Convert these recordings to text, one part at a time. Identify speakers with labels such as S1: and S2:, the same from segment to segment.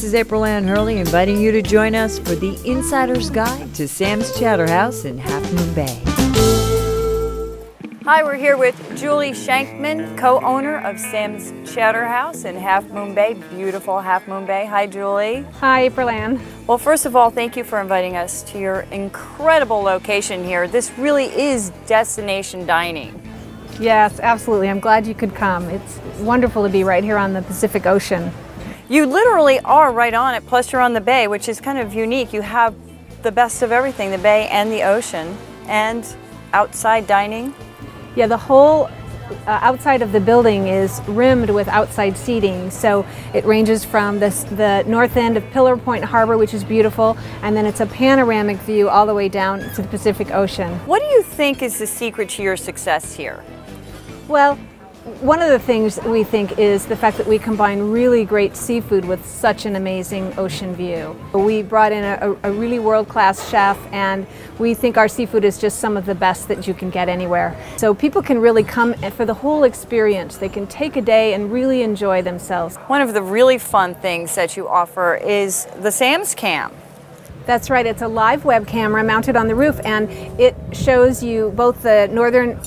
S1: This is Aprilanne Hurley inviting you to join us for the Insider's Guide to Sam's Chowder House in Half Moon Bay. Hi, we're here with Julie Shankman, co-owner of Sam's Chowder House in Half Moon Bay, beautiful Half Moon Bay. Hi, Julie.
S2: Hi, Aprilanne.
S1: Well, first of all, thank you for inviting us to your incredible location here. This really is destination dining.
S2: Yes, absolutely. I'm glad you could come. It's wonderful to be right here on the Pacific Ocean.
S1: You literally are right on it, plus you're on the bay, which is kind of unique. You have the best of everything, the bay and the ocean, and outside dining.
S2: Yeah, the whole outside of the building is rimmed with outside seating. So it ranges from the north end of Pillar Point Harbor, which is beautiful, and then it's a panoramic view all the way down to the Pacific Ocean.
S1: What do you think is the secret to your success here?
S2: Well, one of the things we think is the fact that we combine really great seafood with such an amazing ocean view. We brought in a really world-class chef, and we think our seafood is just some of the best that you can get anywhere. So people can really come for the whole experience. They can take a day and really enjoy themselves.
S1: One of the really fun things that you offer is the Sam's Cam.
S2: That's right, it's a live web camera mounted on the roof, and it shows you both the northern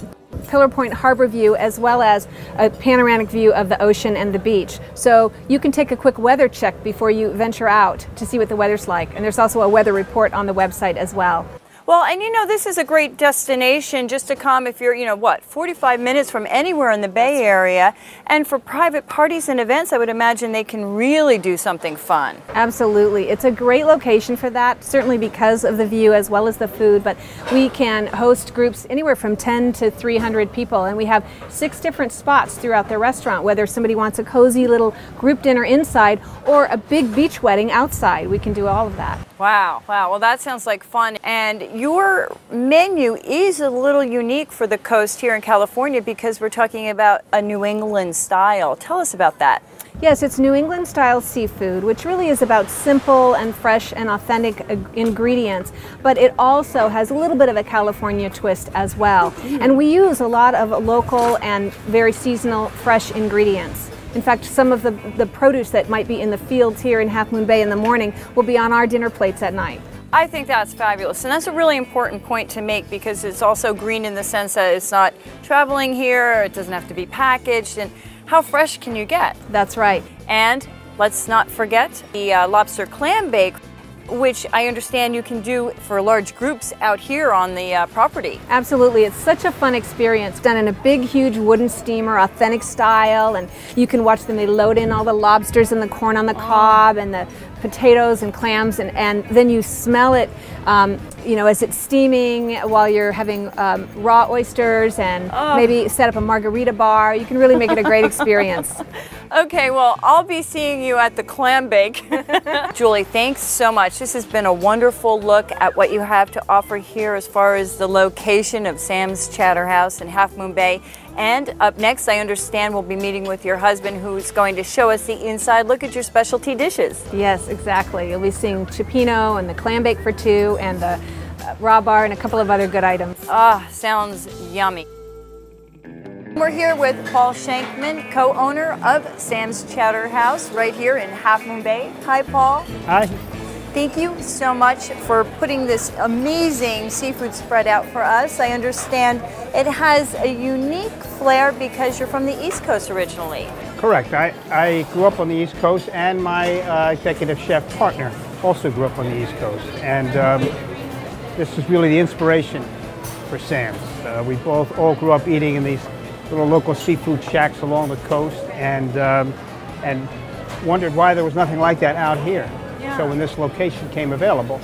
S2: Pillar Point Harbor view as well as a panoramic view of the ocean and the beach. So you can take a quick weather check before you venture out to see what the weather's like. And there's also a weather report on the website as well.
S1: Well, and you know, this is a great destination just to come if you're, 45 minutes from anywhere in the Bay Area. And for private parties and events, I would imagine they can really do something fun.
S2: Absolutely. It's a great location for that, certainly because of the view as well as the food. But we can host groups anywhere from 10 to 300 people. And we have 6 different spots throughout the restaurant, whether somebody wants a cozy little group dinner inside or a big beach wedding outside. We can do all of that.
S1: Wow, wow. Well, that sounds like fun. And your menu is a little unique for the coast here in California because we're talking about a New England style. Tell us about that.
S2: Yes, it's New England style seafood, which really is about simple and fresh and authentic ingredients, but it also has a little bit of a California twist as well. And we use a lot of local and very seasonal fresh ingredients. In fact, some of the produce that might be in the fields here in Half Moon Bay in the morning will be on our dinner plates at night.
S1: I think that's fabulous, and that's a really important point to make because it's also green in the sense that it's not traveling here, it doesn't have to be packaged, and how fresh can you get?
S2: That's right.
S1: And let's not forget the Lobster Clambake, which I understand you can do for large groups out here on the property.
S2: Absolutely, it's such a fun experience. Done in a big, huge wooden steamer, authentic style, and you can watch them. They load in all the lobsters and the corn on the cob and the potatoes and clams, and then you smell it, as it's steaming while you're having raw oysters and maybe set up a margarita bar. You can really make it a great experience.
S1: Okay, well, I'll be seeing you at the Clambake. Julie, thanks so much. This has been a wonderful look at what you have to offer here as far as the location of Sam's Chowder House in Half Moon Bay. And up next, I understand we'll be meeting with your husband who's going to show us the inside look at your specialty dishes.
S2: Yes, exactly. You'll be seeing Cioppino and the Clambake for 2 and the raw bar and a couple of other good items.
S1: Ah, sounds yummy. We're here with Paul Shankman, co-owner of Sam's Chowder House right here in Half Moon Bay. Hi, Paul.
S3: Hi.
S1: Thank you so much for putting this amazing seafood spread out for us. I understand it has a unique flair because you're from the East Coast originally.
S3: Correct. I grew up on the East Coast, and my executive chef partner also grew up on the East Coast. And this is really the inspiration for Sam's. We both all grew up eating in these little local seafood shacks along the coast, and wondered why there was nothing like that out here. So when this location came available,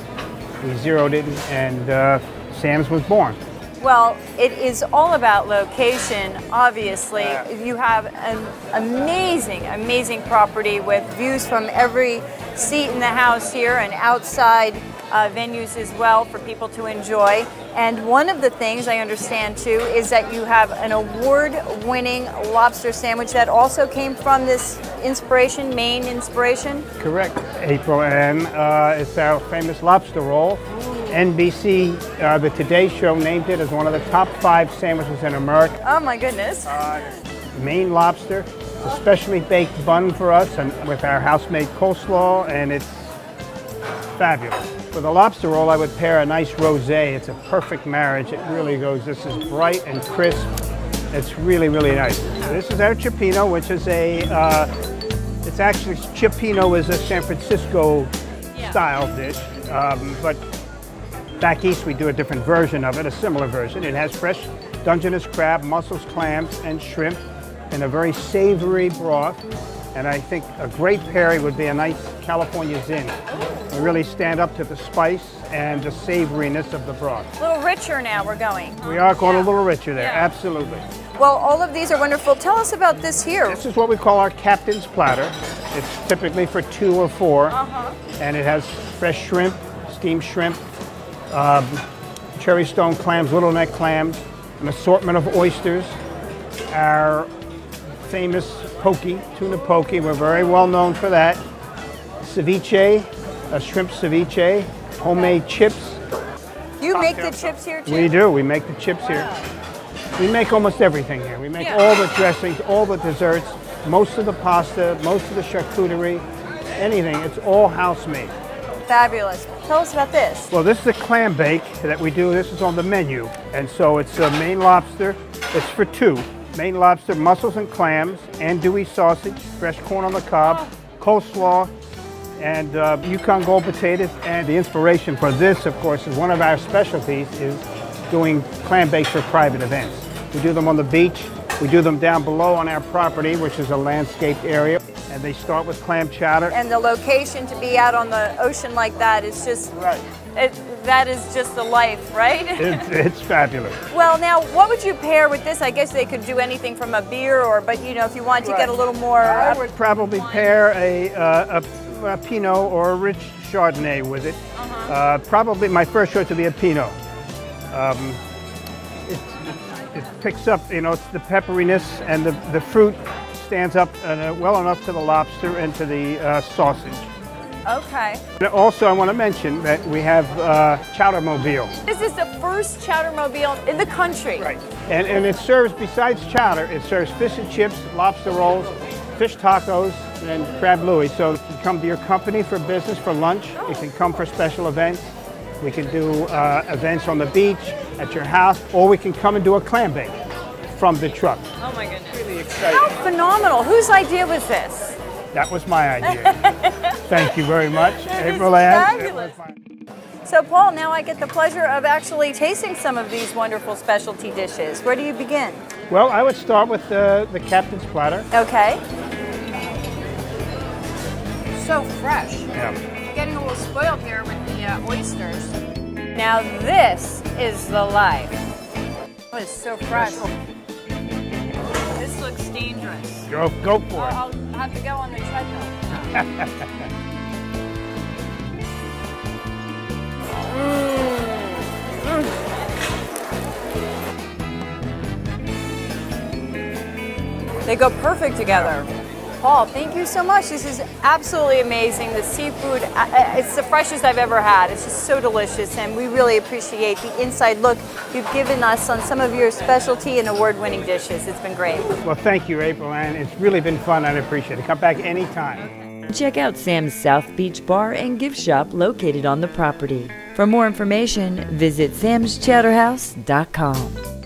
S3: we zeroed in, and Sam's was born.
S1: Well, it is all about location, obviously. You have an amazing, amazing property with views from every seat in the house here and outside venues as well for people to enjoy. And one of the things I understand too is that you have an award-winning lobster sandwich that also came from this inspiration, Maine inspiration?
S3: Correct, Aprilanne. It's our famous Lobster Roll. NBC, the Today Show, named it as one of the top 5 sandwiches in America.
S1: Oh my goodness.
S3: Maine lobster, It's a specially baked bun for us and with our house-made coleslaw, and it's fabulous. For the lobster roll, I would pair a nice rosé. It's a perfect marriage. It really goes, this is bright and crisp. It's really, really nice. This is our Cioppino, which is it's actually, Cioppino is a San Francisco style dish, but back east we do a different version of it, a similar version. It has fresh Dungeness crab, mussels, clams, and shrimp in a very savory broth. And I think a great pairing would be a nice California Zin. We really stand up to the spice and the savoriness of the broth.
S1: A little richer now we're going.
S3: We are going a little richer there, absolutely.
S1: Well, all of these are wonderful. Tell us about this here.
S3: This is what we call our captain's platter. It's typically for 2 or 4, and it has fresh shrimp, steamed shrimp, cherry stone clams, little neck clams, an assortment of oysters, our famous poke, tuna poke. We're very well known for that. Ceviche, a shrimp ceviche, homemade chips.
S1: You make the chips here too?
S3: We do. We make the chips here. We make almost everything here. We make all the dressings, all the desserts, most of the pasta, most of the charcuterie, anything. It's all house made.
S1: Fabulous. Tell us about this.
S3: Well, this is a clam bake that we do. This is on the menu. And so it's a Maine lobster. It's for 2. Maine lobster, mussels and clams, andouille sausage, fresh corn on the cob, coleslaw, and Yukon Gold potatoes. And the inspiration for this, of course, is one of our specialties is doing clam bakes for private events. We do them on the beach. We do them down below on our property, which is a landscaped area. And they start with clam chowder.
S1: And the location to be out on the ocean like that is just, that is just the life, right?
S3: It's fabulous.
S1: Well, now, what would you pair with this? I guess they could do anything from a beer or, but you know, if you wanted to get a little more.
S3: I would probably pair a Pinot or a rich Chardonnay with it. Probably my first choice would be a Pinot. It picks up, you know, it's the pepperiness, and the fruit stands up well enough to the lobster and to the sausage.
S1: Okay.
S3: Also, I want to mention that we have Chowder Mobile.
S1: This is the first Chowder Mobile in the country.
S3: Right. And it serves, besides chowder, it serves fish and chips, lobster rolls, fish tacos, and crab louis. So you can come to your company for business, for lunch. You can come for special events. We can do events on the beach, at your house, or we can come and do a clam bake from the truck.
S1: Oh my goodness.
S3: Really exciting.
S1: How phenomenal. Whose idea was this?
S3: That was my idea. Thank you very much,
S1: Aprilanne. Fabulous. So Paul, now I get the pleasure of actually tasting some of these wonderful specialty dishes. Where do you begin?
S3: Well, I would start with the captain's platter.
S1: Okay. So fresh.
S3: Yeah.
S1: I'm getting a little spoiled here with the oysters. Now this is the life. Oh, it's so fresh. This looks dangerous.
S3: Go for it.
S1: I'll have to go on the treadmill. They go perfect together. Paul, thank you so much. This is absolutely amazing. The seafood, it's the freshest I've ever had. It's just so delicious, and we really appreciate the inside look you've given us on some of your specialty and award-winning dishes. It's been great.
S3: Well, thank you, Aprilanne. It's really been fun, and I appreciate it. Come back anytime.
S4: Check out Sam's South Beach Bar and Gift Shop located on the property. For more information, visit samschowderhouse.com.